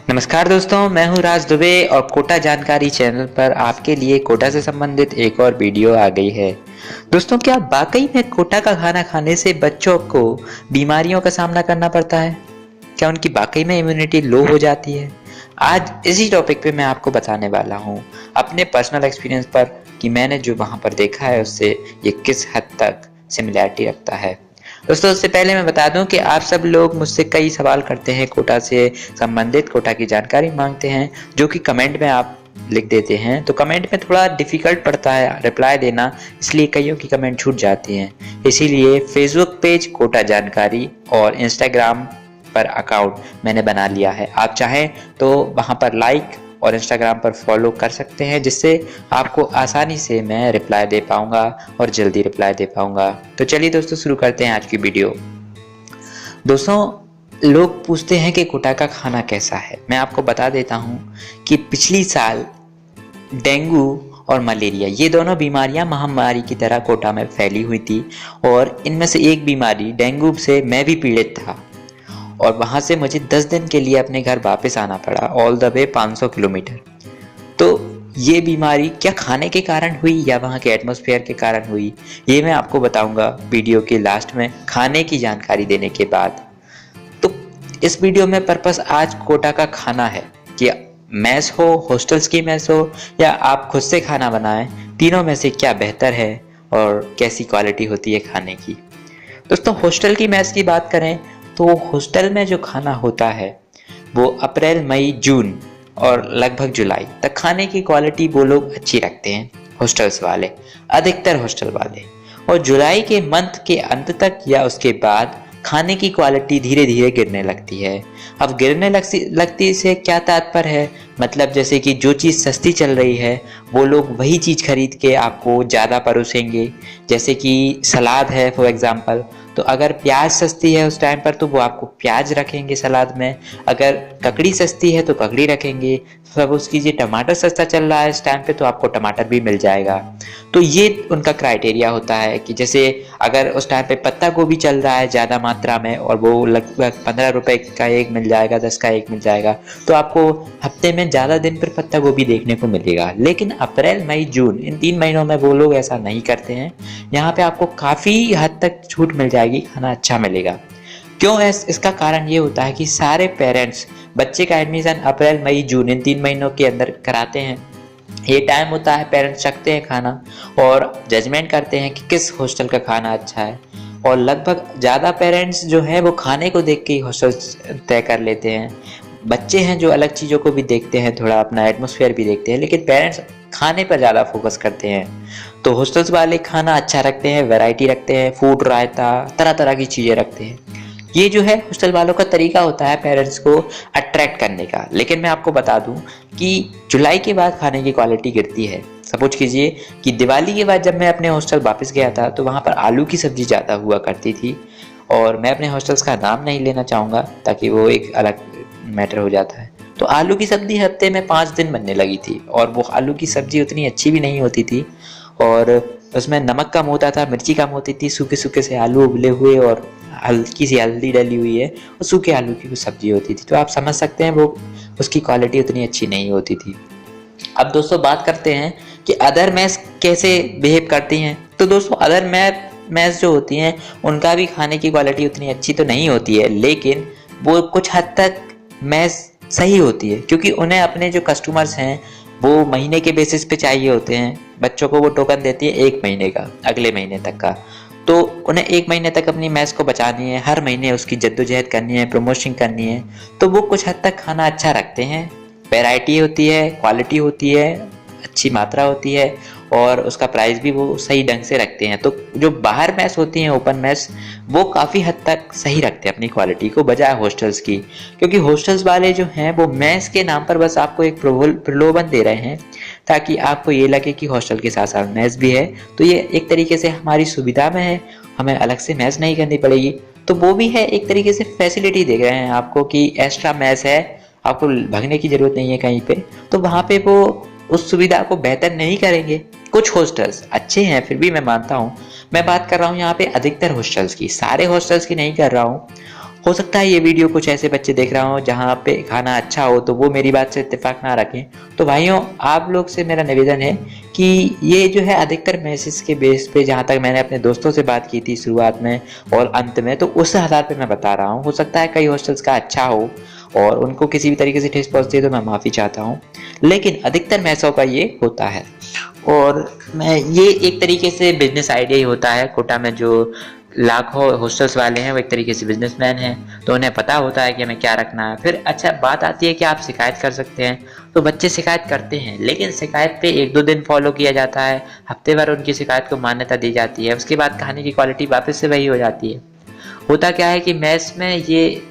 नमस्कार दोस्तों, मैं हूं राज दुबे और कोटा जानकारी चैनल पर आपके लिए कोटा से संबंधित एक और वीडियो आ गई है। दोस्तों, क्या वाकई में कोटा का खाना खाने से बच्चों को बीमारियों का सामना करना पड़ता है? क्या उनकी वाकई में इम्यूनिटी लो हो जाती है? आज इसी टॉपिक पे मैं आपको बताने वाला हूँ अपने पर्सनल एक्सपीरियंस पर कि मैंने जो वहाँ पर देखा है उससे ये किस हद तक सिमिलैरिटी रखता है। दोस्तों, उससे पहले मैं बता दूं कि आप सब लोग मुझसे कई सवाल करते हैं, कोटा से संबंधित कोटा की जानकारी मांगते हैं, जो कि कमेंट में आप लिख देते हैं। तो कमेंट में थोड़ा डिफिकल्ट पड़ता है रिप्लाई देना, इसलिए कईयों की कमेंट छूट जाती हैं। इसीलिए फेसबुक पेज कोटा जानकारी और इंस्टाग्राम पर अकाउंट मैंने बना लिया है। आप चाहें तो वहां पर लाइक और इंस्टाग्राम पर फॉलो कर सकते हैं, जिससे आपको आसानी से मैं रिप्लाई दे पाऊंगा और जल्दी रिप्लाई दे पाऊंगा। तो चलिए दोस्तों, शुरू करते हैं आज की वीडियो। दोस्तों, लोग पूछते हैं कि कोटा का खाना कैसा है। मैं आपको बता देता हूं कि पिछली साल डेंगू और मलेरिया, ये दोनों बीमारियां महामारी की तरह कोटा में फैली हुई थी और इनमें से एक बीमारी डेंगू से मैं भी पीड़ित था और वहाँ से मुझे 10 दिन के लिए अपने घर वापस आना पड़ा, ऑल द वे 500 किलोमीटर। तो ये बीमारी क्या खाने के कारण हुई या वहाँ के एटमॉस्फेयर के कारण हुई, ये मैं आपको बताऊंगा वीडियो के लास्ट में खाने की जानकारी देने के बाद। तो इस वीडियो में पर्पस आज कोटा का खाना है कि मैस हो, हॉस्टल्स की मैस हो या आप खुद से खाना बनाएं, तीनों में से क्या बेहतर है और कैसी क्वालिटी होती है खाने की। दोस्तों, हॉस्टल की मैस की बात करें तो हॉस्टल में जो खाना होता है वो अप्रैल, मई, जून और लगभग जुलाई तक खाने की क्वालिटी वो लोग अच्छी रखते हैं, हॉस्टल्स वाले, अधिकतर हॉस्टल वाले। और जुलाई के मंथ के अंत तक या उसके बाद खाने की क्वालिटी धीरे धीरे गिरने लगती है। अब गिरने लगती से क्या तात्पर्य है? मतलब जैसे कि जो चीज़ सस्ती चल रही है वो लोग वही चीज़ खरीद के आपको ज़्यादा परोसेंगे। जैसे कि सलाद है फॉर एग्जांपल, तो अगर प्याज सस्ती है उस टाइम पर तो वो आपको प्याज रखेंगे सलाद में। अगर ककड़ी सस्ती है तो ककड़ी रखेंगे। सपोज कीजिए टमाटर सस्ता चल रहा है इस टाइम पे तो आपको टमाटर भी मिल जाएगा। तो ये उनका क्राइटेरिया होता है कि जैसे अगर उस टाइम पे पत्ता गोभी चल रहा है ज़्यादा मात्रा में और वो लगभग 15 रुपए का एक मिल जाएगा, 10 का एक मिल जाएगा, तो आपको हफ्ते में ज़्यादा दिन पर पत्ता गोभी देखने को मिलेगा। लेकिन अप्रैल, मई, जून इन 3 महीनों में वो लोग ऐसा नहीं करते हैं। यहाँ पे आपको काफ़ी हद तक छूट मिल जाएगी, खाना अच्छा मिलेगा। क्यों? इसका कारण ये होता है कि सारे पेरेंट्स बच्चे का एडमिशन अप्रैल, मई, जून इन 3 महीनों के अंदर कराते हैं। ये टाइम होता है पेरेंट्स चखते हैं खाना और जजमेंट करते हैं कि किस हॉस्टल का खाना अच्छा है। और लगभग ज़्यादा पेरेंट्स जो है वो खाने को देख के ही हॉस्टल तय कर लेते हैं। बच्चे हैं जो अलग चीज़ों को भी देखते हैं, थोड़ा अपना एटमॉस्फेयर भी देखते हैं, लेकिन पेरेंट्स खाने पर ज़्यादा फोकस करते हैं। तो हॉस्टल्स वाले खाना अच्छा रखते हैं, वैरायटी रखते हैं, फूड, रायता, तरह तरह की चीज़ें रखते हैं। ये जो है हॉस्टल वालों का तरीका होता है पेरेंट्स को अट्रैक्ट करने का। लेकिन मैं आपको बता दूं कि जुलाई के बाद खाने की क्वालिटी गिरती है। सपोज कीजिए कि दिवाली के बाद जब मैं अपने हॉस्टल वापस गया था तो वहाँ पर आलू की सब्जी ज़्यादा हुआ करती थी। और मैं अपने हॉस्टल्स का नाम नहीं लेना चाहूँगा ताकि वो एक अलग मैटर हो जाता है। तो आलू की सब्जी हफ्ते में 5 दिन बनने लगी थी और वो आलू की सब्जी उतनी अच्छी भी नहीं होती थी और उसमें नमक कम होता था, मिर्ची कम होती थी, सूखे सूखे से आलू उबले हुए और हल्की सी हल्दी डली हुई है और सूखे आलू की सब्जी होती थी। तो आप समझ सकते हैं वो उसकी क्वालिटी उतनी अच्छी नहीं होती थी। अब दोस्तों, बात करते हैं कि अदर मैस कैसे बिहेव करती हैं। तो दोस्तों, अदर मैस जो होती हैं उनका भी खाने की क्वालिटी उतनी अच्छी तो नहीं होती है, लेकिन वो कुछ हद तक मैस सही होती है क्योंकि उन्हें अपने जो कस्टमर्स हैं वो महीने के बेसिस पे चाहिए होते हैं। बच्चों को वो टोकन देती है 1 महीने का, अगले महीने तक का। तो उन्हें 1 महीने तक अपनी मैस को बचानी है, हर महीने उसकी जद्दोजहद करनी है, प्रमोशन करनी है। तो वो कुछ हद तक खाना अच्छा रखते हैं, वैरायटी होती है, क्वालिटी होती है, अच्छी मात्रा होती है और उसका प्राइस भी वो सही ढंग से रखते हैं। तो जो बाहर मैस होती हैं, ओपन मैस, वो काफ़ी हद तक सही रखते हैं अपनी क्वालिटी को बजाय हॉस्टल्स की। क्योंकि हॉस्टल्स वाले जो हैं वो मैस के नाम पर बस आपको एक प्रलोभन दे रहे हैं ताकि आपको ये लगे कि हॉस्टल के साथ साथ मैस भी है, तो ये एक तरीके से हमारी सुविधा में है, हमें अलग से मैस नहीं करनी पड़ेगी। तो वो भी है एक तरीके से फैसिलिटी दे रहे हैं आपको कि एक्स्ट्रा मैस है, आपको भगने की जरूरत नहीं है कहीं पे। तो वहाँ पे वो उस सुविधा को बेहतर नहीं करेंगे। कुछ हॉस्टल्स अच्छे हैं फिर भी मैं मानता हूँ। मैं बात कर रहा हूँ यहाँ पे अधिकतर हॉस्टल्स की, सारे हॉस्टल्स की नहीं कर रहा हूँ। हो सकता है ये वीडियो कुछ ऐसे बच्चे देख रहा हो जहाँ पे खाना अच्छा हो तो वो मेरी बात से इत्तेफाक ना रखें। तो भाइयों, आप लोग से मेरा निवेदन है कि ये जो है अधिकतर मैसेज के बेस पे, जहाँ तक मैंने अपने दोस्तों से बात की थी शुरुआत में और अंत में, तो उस आधार पे मैं बता रहा हूँ। हो सकता है कई हॉस्टल्स का अच्छा हो और उनको किसी भी तरीके से ठेस पहुंचती है तो मैं माफ़ी चाहता हूँ, लेकिन अधिकतर मैसों का ये होता है। और मैं ये एक तरीके से बिजनेस आइडिया ही होता है। कोटा में जो लाखों हॉस्टल्स वाले हैं वो एक तरीके से बिजनेसमैन हैं, तो उन्हें पता होता है कि हमें क्या रखना है। फिर अच्छा बात आती है कि आप शिकायत कर सकते हैं, तो बच्चे शिकायत करते हैं, लेकिन शिकायत पे 1-2 दिन फॉलो किया जाता है, हफ्ते भर उनकी शिकायत को मान्यता दी जाती है, उसके बाद खाने की क्वालिटी वापस से वही हो जाती है। होता क्या है कि मेस में ये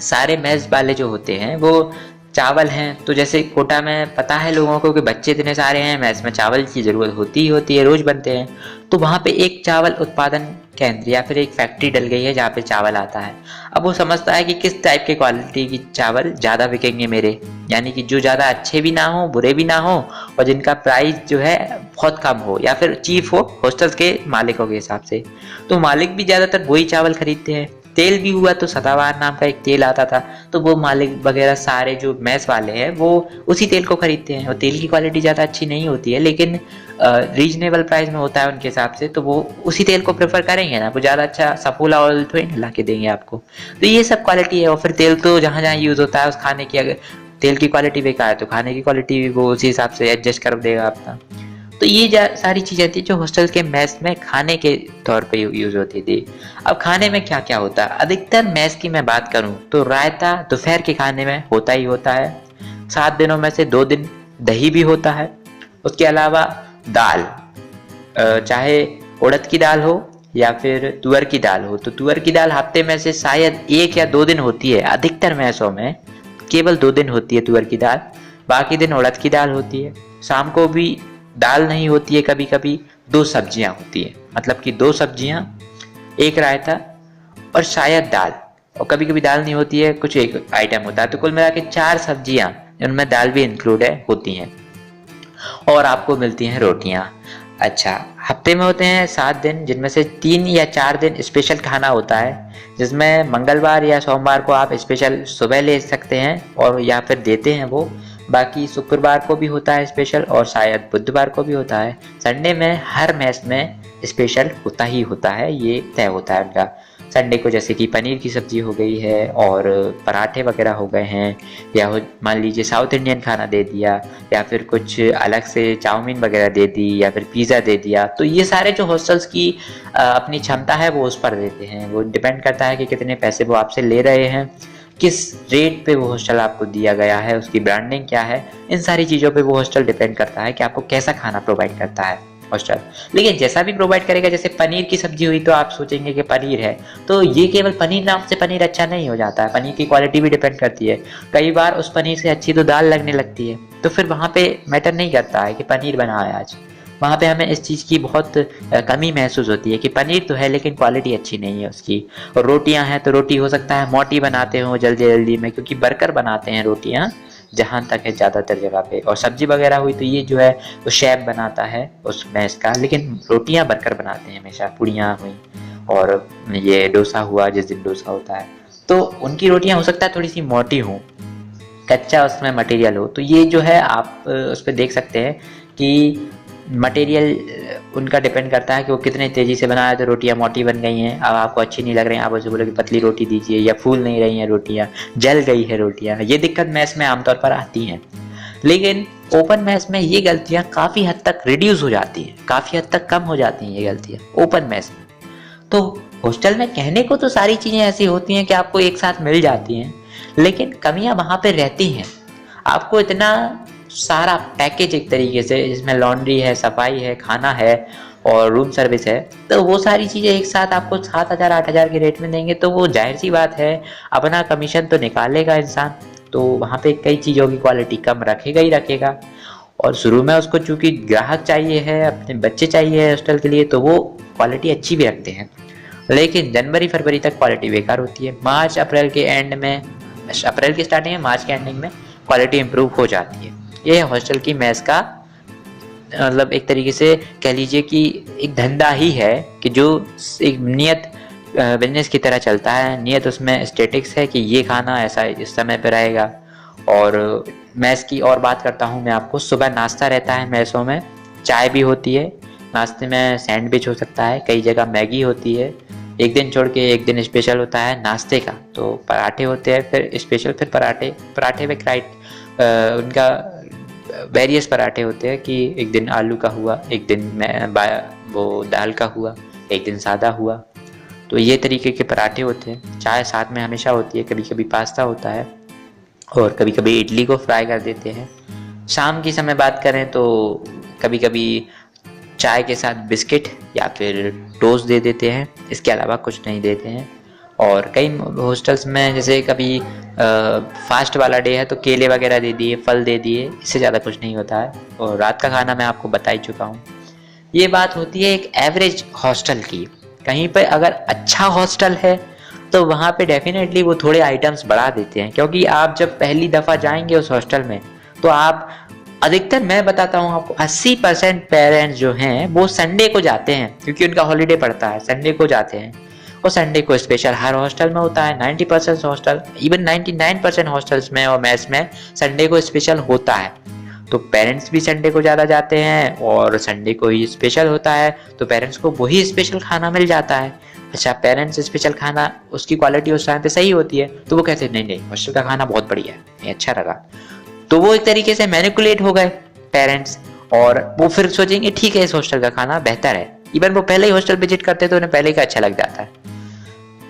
सारे मेस वाले जो होते हैं वो चावल हैं, तो जैसे कोटा में पता है लोगों को कि बच्चे इतने सारे हैं, मेस में चावल की ज़रूरत होती ही होती है, रोज़ बनते हैं। तो वहाँ पे एक चावल उत्पादन केंद्र या फिर एक फैक्ट्री डल गई है जहाँ पे चावल आता है। अब वो समझता है कि किस टाइप के क्वालिटी की चावल ज़्यादा बिकेंगे मेरे, यानी कि जो ज़्यादा अच्छे भी ना हो, बुरे भी ना हो, और जिनका प्राइस जो है बहुत कम हो या फिर चीप हो हॉस्टल्स के मालिकों के हिसाब से। तो मालिक भी ज़्यादातर वही चावल खरीदते हैं। तेल भी हुआ तो सदाबहार नाम का एक तेल आता था, तो वो मालिक वगैरह सारे जो मैस वाले हैं वो उसी तेल को खरीदते हैं, और तेल की क्वालिटी ज़्यादा अच्छी नहीं होती है, लेकिन रीजनेबल प्राइस में होता है उनके हिसाब से, तो वो उसी तेल को प्रेफर करेंगे ना, वो ज़्यादा अच्छा सफोला ऑयल थोड़ी ला के देंगे आपको। तो ये सब क्वालिटी है। और फिर तेल तो जहाँ जहाँ यूज़ होता है उस खाने की, अगर तेल की क्वालिटी बेकार है तो खाने की क्वालिटी भी वो उसी हिसाब से एडजस्ट कर देगा अपना। तो ये सारी चीज़ें थी जो हॉस्टल के मेस में खाने के तौर पे यूज़ होती थी। अब खाने में क्या क्या होता है, अधिकतर मेस की मैं बात करूं तो रायता दोपहर के खाने में होता ही होता है। 7 दिनों में से 2 दिन दही भी होता है। उसके अलावा दाल, चाहे उड़द की दाल हो या फिर तुअर की दाल हो, तो तुअर की दाल हफ्ते में से शायद 1 या 2 दिन होती है। अधिकतर मैसों में केवल 2 दिन होती है तुअर की दाल, बाकी दिन उड़द की दाल होती है। शाम को भी दाल नहीं होती है, कभी कभी 2 सब्जियां होती है, मतलब कि 2 सब्जियां, एक रायता और शायद दाल, और कभी कभी दाल नहीं होती है, कुछ एक आइटम होता है। तो कुल मिला के 4 सब्जियां, उनमें दाल भी इंक्लूड है, होती हैं, और आपको मिलती हैं रोटियां। अच्छा, हफ्ते में होते हैं 7 दिन, जिनमें से 3 या 4 दिन स्पेशल खाना होता है, जिसमें मंगलवार या सोमवार को आप स्पेशल सुबह ले सकते हैं और या फिर देते हैं वो। बाकी शुक्रवार को भी होता है स्पेशल, और शायद बुधवार को भी होता है। संडे में हर मैस में स्पेशल होता ही होता है, ये तय होता है उनका। संडे को जैसे कि पनीर की सब्जी हो गई है और पराठे वगैरह हो गए हैं, या मान लीजिए साउथ इंडियन खाना दे दिया, या फिर कुछ अलग से चाउमीन वगैरह दे दी, या फिर पिज़्ज़ा दे दिया। तो ये सारे जो हॉस्टल्स की अपनी क्षमता है वो उस पर देते हैं। वो डिपेंड करता है कि कितने पैसे वो आपसे ले रहे हैं, किस रेट पे वो हॉस्टल आपको दिया गया है, उसकी ब्रांडिंग क्या है, इन सारी चीज़ों पे वो हॉस्टल डिपेंड करता है कि आपको कैसा खाना प्रोवाइड करता है हॉस्टल। लेकिन जैसा भी प्रोवाइड करेगा, जैसे पनीर की सब्जी हुई तो आप सोचेंगे कि पनीर है, तो ये केवल पनीर नाम से पनीर अच्छा नहीं हो जाता है, पनीर की क्वालिटी भी डिपेंड करती है। कई बार उस पनीर से अच्छी तो दाल लगने लगती है, तो फिर वहाँ पे मैटर नहीं करता है कि पनीर बना है आज। वहाँ पे हमें इस चीज़ की बहुत कमी महसूस होती है कि पनीर तो है लेकिन क्वालिटी अच्छी नहीं है उसकी। और रोटियां हैं तो रोटी हो सकता है मोटी बनाते हो जल्दी जल्दी में, क्योंकि बर्कर बनाते हैं रोटियां जहाँ तक है ज़्यादातर जगह पे। और सब्जी वगैरह हुई तो ये जो है वो शेफ बनाता है उस मैस का, लेकिन रोटियां बर्कर बनाते हैं हमेशा। पूड़ियाँ हुई और ये डोसा हुआ, जिस दिन डोसा होता है तो उनकी रोटियां हो सकता है थोड़ी सी मोटी हों, कच्चा उसमें मटेरियल हो। तो ये जो है आप उस पर देख सकते हैं कि मटेरियल उनका डिपेंड करता है कि वो कितने तेज़ी से बनाया, तो रोटियां मोटी बन गई हैं, अब आपको अच्छी नहीं लग रही हैं, आप उसे बोले कि पतली रोटी दीजिए, या फूल नहीं रही हैं रोटियां, जल गई है रोटियां। ये दिक्कत मैस में आमतौर पर आती हैं। लेकिन ओपन मैस में ये गलतियां काफ़ी हद तक रिड्यूस हो जाती हैं, काफ़ी हद तक कम हो जाती हैं ये गलतियां ओपन मैस में। तो हॉस्टल में कहने को तो सारी चीज़ें ऐसी होती हैं कि आपको एक साथ मिल जाती हैं, लेकिन कमियां वहाँ पे रहती हैं। आपको इतना सारा पैकेज एक तरीके से, जिसमें लॉन्ड्री है, सफाई है, खाना है और रूम सर्विस है, तो वो सारी चीज़ें एक साथ आपको 7,000 8,000 के रेट में देंगे, तो वो जाहिर सी बात है अपना कमीशन तो निकालेगा इंसान। तो वहाँ पे कई चीज़ों की क्वालिटी कम रखेगा ही रखेगा। और शुरू में उसको चूँकि ग्राहक चाहिए है, अपने बच्चे चाहिए है हॉस्टल के लिए, तो वो क्वालिटी अच्छी भी रखते हैं। लेकिन जनवरी फरवरी तक क्वालिटी बेकार होती है। मार्च अप्रैल के एंड में, अप्रैल की स्टार्टिंग में, मार्च के एंडिंग में क्वालिटी इंप्रूव हो जाती है। ये हॉस्टल की मेस का मतलब एक तरीके से कह लीजिए कि एक धंधा ही है कि जो एक नियत बिजनेस की तरह चलता है। नियत उसमें स्टेटिक्स है कि ये खाना ऐसा इस समय पे रहेगा। और मैस की और बात करता हूँ मैं आपको, सुबह नाश्ता रहता है मैसों में, चाय भी होती है, नाश्ते में सैंडविच हो सकता है, कई जगह मैगी होती है, एक दिन छोड़ के एक दिन स्पेशल होता है नाश्ते का, तो पराठे होते हैं, फिर स्पेशल, फिर पराठे में उनका वेरियस पराठे होते हैं कि एक दिन आलू का हुआ, एक दिन वो दाल का हुआ, एक दिन सादा हुआ। तो ये तरीके के पराठे होते हैं। चाय साथ में हमेशा होती है, कभी कभी पास्ता होता है और कभी कभी इडली को फ्राई कर देते हैं। शाम की समय बात करें तो कभी कभी चाय के साथ बिस्किट या फिर टोस्ट दे देते हैं, इसके अलावा कुछ नहीं देते हैं। और कई हॉस्टल्स में जैसे कभी फास्ट वाला डे है तो केले वगैरह दे दिए, फल दे दिए, इससे ज़्यादा कुछ नहीं होता है। और रात का खाना मैं आपको बता ही चुका हूँ। ये बात होती है एक एवरेज हॉस्टल की। कहीं पे अगर अच्छा हॉस्टल है तो वहाँ पे डेफिनेटली वो थोड़े आइटम्स बढ़ा देते हैं, क्योंकि आप जब पहली दफ़ा जाएंगे उस हॉस्टल में तो आप अधिकतर, मैं बताता हूँ आपको, 80% पेरेंट्स जो हैं वो संडे को जाते हैं, क्योंकि उनका हॉलीडे पड़ता है, संडे को जाते हैं। और संडे को स्पेशल हर हॉस्टल में होता है। 90% हॉस्टल, इवन 99% हॉस्टल्स में और मेस में संडे को स्पेशल होता है। तो पेरेंट्स भी संडे को ज़्यादा जाते हैं और संडे को ही स्पेशल होता है, तो पेरेंट्स को वही स्पेशल खाना मिल जाता है। अच्छा, पेरेंट्स स्पेशल खाना, उसकी क्वालिटी उस टाइम पे सही होती है, तो वो कहते हैं नहीं नहीं हॉस्टल का खाना बहुत बढ़िया है, ये अच्छा लगा। तो वो एक तरीके से मैनिपुलेट हो गए पेरेंट्स, और वो फिर सोचेंगे ठीक है इस हॉस्टल का खाना बेहतर है। इवन वो पहले ही हॉस्टल विजिट करते तो उन्हें पहले का अच्छा लग जाता है।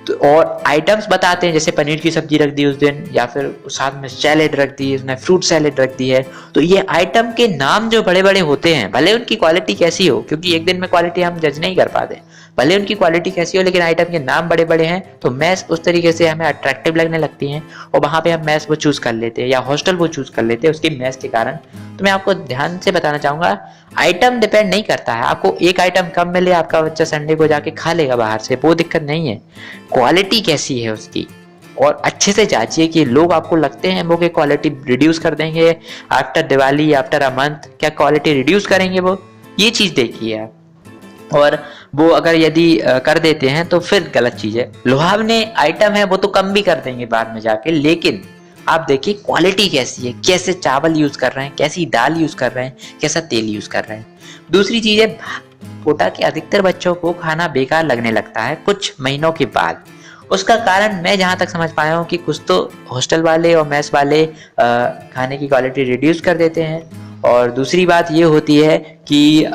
तो और आइटम्स बताते हैं, जैसे पनीर की सब्जी रख दी उस दिन, या फिर साथ में सैलेड रख दी, उसने फ्रूट सैलेड रख दी है। तो ये आइटम के नाम जो बड़े बड़े होते हैं, भले उनकी क्वालिटी कैसी हो, क्योंकि एक दिन में क्वालिटी हम जज नहीं कर पाते, भले उनकी क्वालिटी कैसी हो, लेकिन आइटम के नाम बड़े बड़े हैं तो मैस उस तरीके से हमें अट्रैक्टिव लगने लगती हैं, और वहां पे हम मैस वो चूज कर लेते हैं या हॉस्टल वो चूज कर लेते हैं उसकी मैस के कारण। तो मैं आपको ध्यान से बताना चाहूंगा, आइटम डिपेंड नहीं करता है। आपको एक आइटम कम मिले, आपका बच्चा संडे को जाके खा लेगा बाहर से, वो दिक्कत नहीं है। क्वालिटी कैसी है उसकी, और अच्छे से जांचिए कि लोग आपको लगते हैं वो कि क्वालिटी रिड्यूस कर देंगे after Diwali, after a month, क्या क्वालिटी रिड्यूस करेंगे वो, ये चीज देखिए आप। और वो अगर यदि कर देते हैं तो फिर गलत चीज है। लुभावने आइटम है वो तो कम भी कर देंगे बाद में जाके, लेकिन आप देखिए क्वालिटी कैसी है, कैसे चावल यूज कर रहे हैं, कैसी दाल यूज कर रहे हैं, कैसा तेल यूज कर रहे हैं। दूसरी चीज है, कोटा के अधिकतर बच्चों को खाना बेकार लगने लगता है कुछ महीनों के बाद। उसका कारण मैं जहां तक समझ पाया हूँ कि कुछ तो हॉस्टल वाले और मेस वाले खाने की क्वालिटी रिड्यूस कर देते हैं, और दूसरी बात ये होती है कि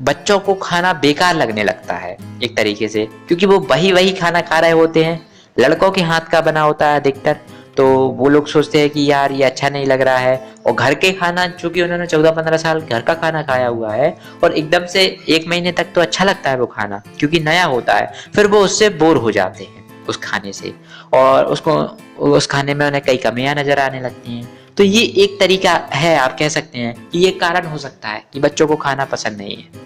बच्चों को खाना बेकार लगने लगता है एक तरीके से, क्योंकि वो वही खाना खा रहे होते हैं, लड़कों के हाथ का बना होता है अधिकतर, तो वो लोग सोचते हैं कि यार ये अच्छा नहीं लग रहा है। और घर के खाना, चूंकि उन्होंने 14-15 साल घर का खाना खाया हुआ है, और एकदम से 1 महीने तक तो अच्छा लगता है वो खाना, क्योंकि नया होता है, फिर वो उससे बोर हो जाते हैं उस खाने से, और उस खाने में उन्हें कई कमियां नजर आने लगती हैं। तो ये एक तरीका है, आप कह सकते हैं कि ये कारण हो सकता है कि बच्चों को खाना पसंद नहीं है।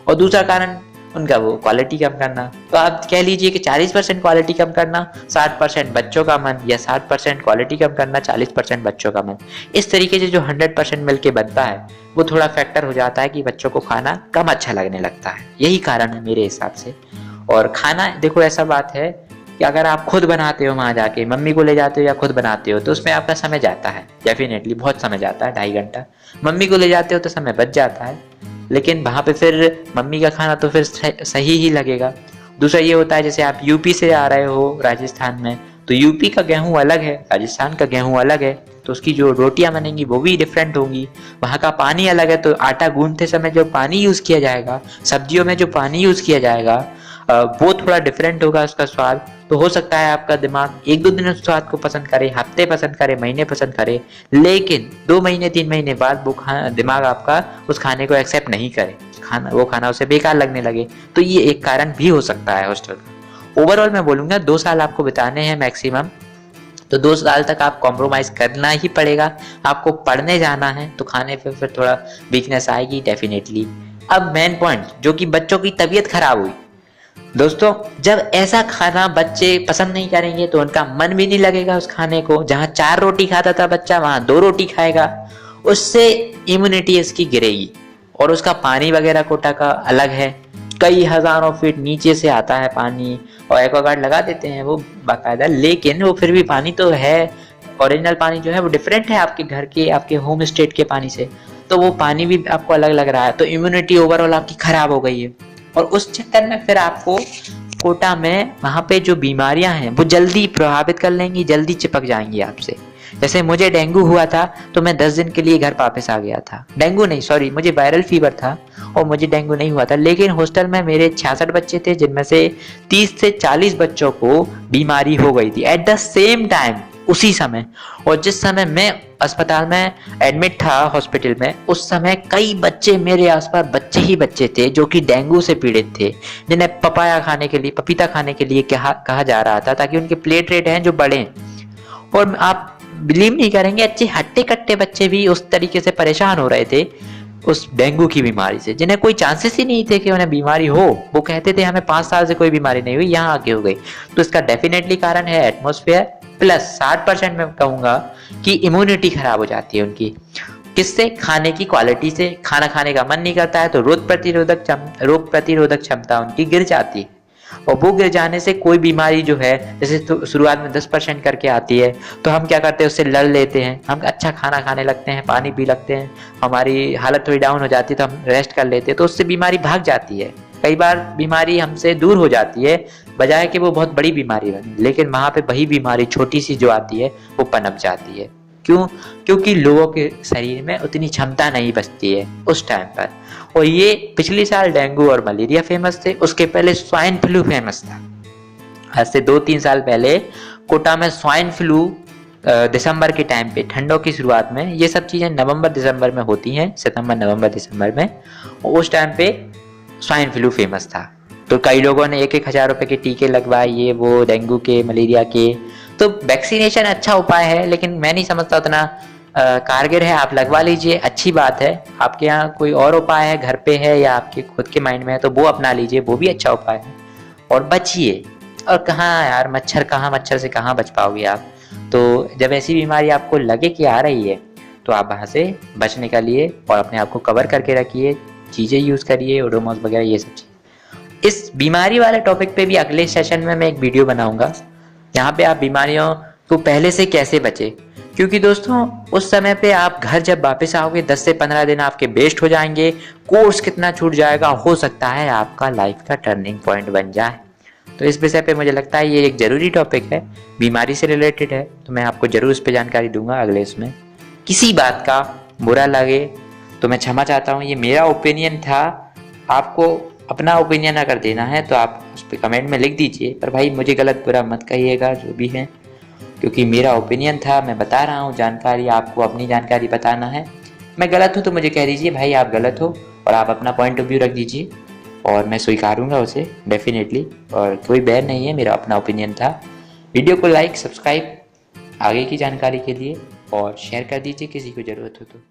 और दूसरा कारण उनका वो क्वालिटी कम करना। तो आप कह लीजिए कि 40% क्वालिटी कम करना, 60% बच्चों का मन, या 60% क्वालिटी कम करना, 40% बच्चों का मन। इस तरीके से जो 100% मिलके बनता है वो थोड़ा फैक्टर हो जाता है कि बच्चों को खाना कम अच्छा लगने लगता है। यही कारण है मेरे हिसाब से। और खाना देखो, ऐसा बात है कि अगर आप खुद बनाते हो, वहां जाके मम्मी को ले जाते हो या खुद बनाते हो, तो उसमें आपका समय जाता है, डेफिनेटली बहुत समय जाता है, 2.5 घंटा। मम्मी को ले जाते हो तो समय बच जाता है, लेकिन वहां पे फिर मम्मी का खाना तो फिर सही ही लगेगा। दूसरा ये होता है, जैसे आप यूपी से आ रहे हो राजस्थान में, तो यूपी का गेहूं अलग है, राजस्थान का गेहूं अलग है, तो उसकी जो रोटियां बनेंगी वो भी डिफरेंट होंगी। वहां का पानी अलग है, तो आटा गूंथते समय जो पानी यूज किया जाएगा, सब्जियों में जो पानी यूज किया जाएगा, वो थोड़ा डिफरेंट होगा उसका स्वाद। तो हो सकता है आपका दिमाग 1-2 दिन उस स्वाद को पसंद करे, हफ्ते पसंद करे, महीने पसंद करे, लेकिन 2 महीने 3 महीने बाद वो दिमाग आपका उस खाने को एक्सेप्ट नहीं करे, वो खाना उसे बेकार लगने लगे। तो ये एक कारण भी हो सकता है हॉस्टल का। ओवरऑल मैं बोलूंगा 2 साल आपको बिताने हैं मैक्सिमम, तो 2 साल तक आप कॉम्प्रोमाइज करना ही पड़ेगा। आपको पढ़ने जाना है तो खाने पे फिर थोड़ा वीकनेस आएगी डेफिनेटली। अब मेन पॉइंट, जो कि बच्चों की तबीयत खराब हुई। दोस्तों, जब ऐसा खाना बच्चे पसंद नहीं करेंगे तो उनका मन भी नहीं लगेगा उस खाने को। जहां 4 रोटी खाता था बच्चा, वहां 2 रोटी खाएगा, उससे इम्यूनिटी उसकी गिरेगी। और उसका पानी वगैरह कोटा का अलग है, कई हजारों फीट नीचे से आता है पानी, और एक्वागार्ड लगा देते हैं वो बाकायदा, लेकिन वो फिर भी पानी तो है, ओरिजिनल पानी जो है वो डिफरेंट है आपके घर के, आपके होम स्टेट के पानी से, तो वो पानी भी आपको अलग लग रहा है, तो इम्यूनिटी ओवरऑल आपकी खराब हो गई है। और उस चक्कर में फिर आपको कोटा में वहां पे जो बीमारियां हैं वो जल्दी प्रभावित कर लेंगी, जल्दी चिपक जाएंगी आपसे। जैसे मुझे डेंगू हुआ था तो मैं 10 दिन के लिए घर वापस आ गया था। डेंगू नहीं, सॉरी, मुझे वायरल फीवर था और मुझे डेंगू नहीं हुआ था, लेकिन हॉस्टल में मेरे 66 बच्चे थे, जिनमें से 30 से 40 बच्चों को बीमारी हो गई थी एट द सेम टाइम, उसी समय। और जिस समय मैं अस्पताल में एडमिट था हॉस्पिटल में, उस समय कई बच्चे मेरे आसपास बच्चे ही बच्चे थे जो कि डेंगू से पीड़ित थे, जिन्हें पपाया खाने के लिए, पपीता खाने के लिए कहा जा रहा था ताकि उनके प्लेटलेट हैं जो बढ़े। और आप बिलीव नहीं करेंगे, अच्छे हट्टे कट्टे बच्चे भी उस तरीके से परेशान हो रहे थे उस डेंगू की बीमारी से, जिन्हें कोई चांसेस ही नहीं थे कि उन्हें बीमारी हो। वो कहते थे हमें 5 साल से कोई बीमारी नहीं हुई, यहाँ आके हो गई। तो इसका डेफिनेटली कारण है एटमॉस्फेयर, प्लस 60% में कहूंगा कि इम्यूनिटी खराब हो जाती है उनकी। किससे? खाने की क्वालिटी से। खाना खाने का मन नहीं करता है तो रोग प्रतिरोधक क्षमता उनकी गिर जाती है, और वो गिर जाने से कोई बीमारी जो है, जैसे तो शुरुआत में 10% करके आती है, तो हम क्या करते हैं, उससे लड़ लेते हैं, हम अच्छा खाना खाने लगते हैं, पानी पी लगते हैं, हमारी हालत थोड़ी डाउन हो जाती है तो हम रेस्ट कर लेते हैं, तो उससे बीमारी भाग जाती है। कई बार बीमारी हमसे दूर हो जाती है बजाय कि वो बहुत बड़ी बीमारी बने, लेकिन वहां पे वही बीमारी छोटी सी जो आती है वो पनप जाती है। क्यों? क्योंकि लोगों के शरीर में उतनी क्षमता नहीं बचती है उस टाइम पर। और ये पिछले साल डेंगू और मलेरिया फेमस थे, उसके पहले स्वाइन फ्लू फेमस था। आज से 2-3 साल पहले कोटा में स्वाइन फ्लू दिसंबर के टाइम पे, ठंडों की शुरुआत में, ये सब चीजें नवंबर दिसंबर में होती हैं, सितंबर नवंबर दिसंबर में, उस टाइम पे स्वाइन फ्लू फेमस था। तो कई लोगों ने 1-1 हजार रुपए के टीके लगवाए, ये वो, डेंगू के, मलेरिया के। तो वैक्सीनेशन अच्छा उपाय है, लेकिन मैं नहीं समझता उतना कारगर है। आप लगवा लीजिए, अच्छी बात है। आपके यहाँ कोई और उपाय है, घर पे है या आपके खुद के माइंड में है, तो वो अपना लीजिए, वो भी अच्छा उपाय है। और बचिए। और कहाँ यार, मच्छर से कहाँ बच पाओगे आप। तो जब ऐसी बीमारी आपको लगे कि आ रही है, तो आप वहां से बचने के लिए और अपने आप को कवर करके रखिए, चीजें यूज करिए, ओडोमॉस वगैरह, ये सब चीजें। इस बीमारी वाले टॉपिक पे भी अगले सेशन में मैं एक वीडियो बनाऊंगा, यहाँ पे आप बीमारियों को पहले से कैसे बचे। क्योंकि दोस्तों उस समय पे आप घर जब वापस आओगे, 10 से 15 दिन आपके वेस्ट हो जाएंगे, कोर्स कितना छूट जाएगा, हो सकता है आपका लाइफ का टर्निंग पॉइंट बन जाए। तो इस विषय पे मुझे लगता है ये एक जरूरी टॉपिक है, बीमारी से रिलेटेड है, तो मैं आपको जरूर इस पे जानकारी दूंगा अगले इसमें। किसी बात का बुरा लगे तो मैं क्षमा चाहता हूँ, ये मेरा ओपिनियन था। आपको अपना ओपिनियन अगर देना है तो आप उस पर कमेंट में लिख दीजिए, पर भाई मुझे गलत बुरा मत कहिएगा, जो भी है, क्योंकि मेरा ओपिनियन था, मैं बता रहा हूँ जानकारी, आपको अपनी जानकारी बताना है। मैं गलत हूँ तो मुझे कह दीजिए भाई आप गलत हो, और आप अपना पॉइंट ऑफ व्यू रख दीजिए, और मैं स्वीकारूंगा उसे डेफिनेटली, और कोई बैर नहीं है, मेरा अपना ओपिनियन था। वीडियो को लाइक, सब्सक्राइब आगे की जानकारी के लिए, और शेयर कर दीजिए किसी को ज़रूरत हो तो।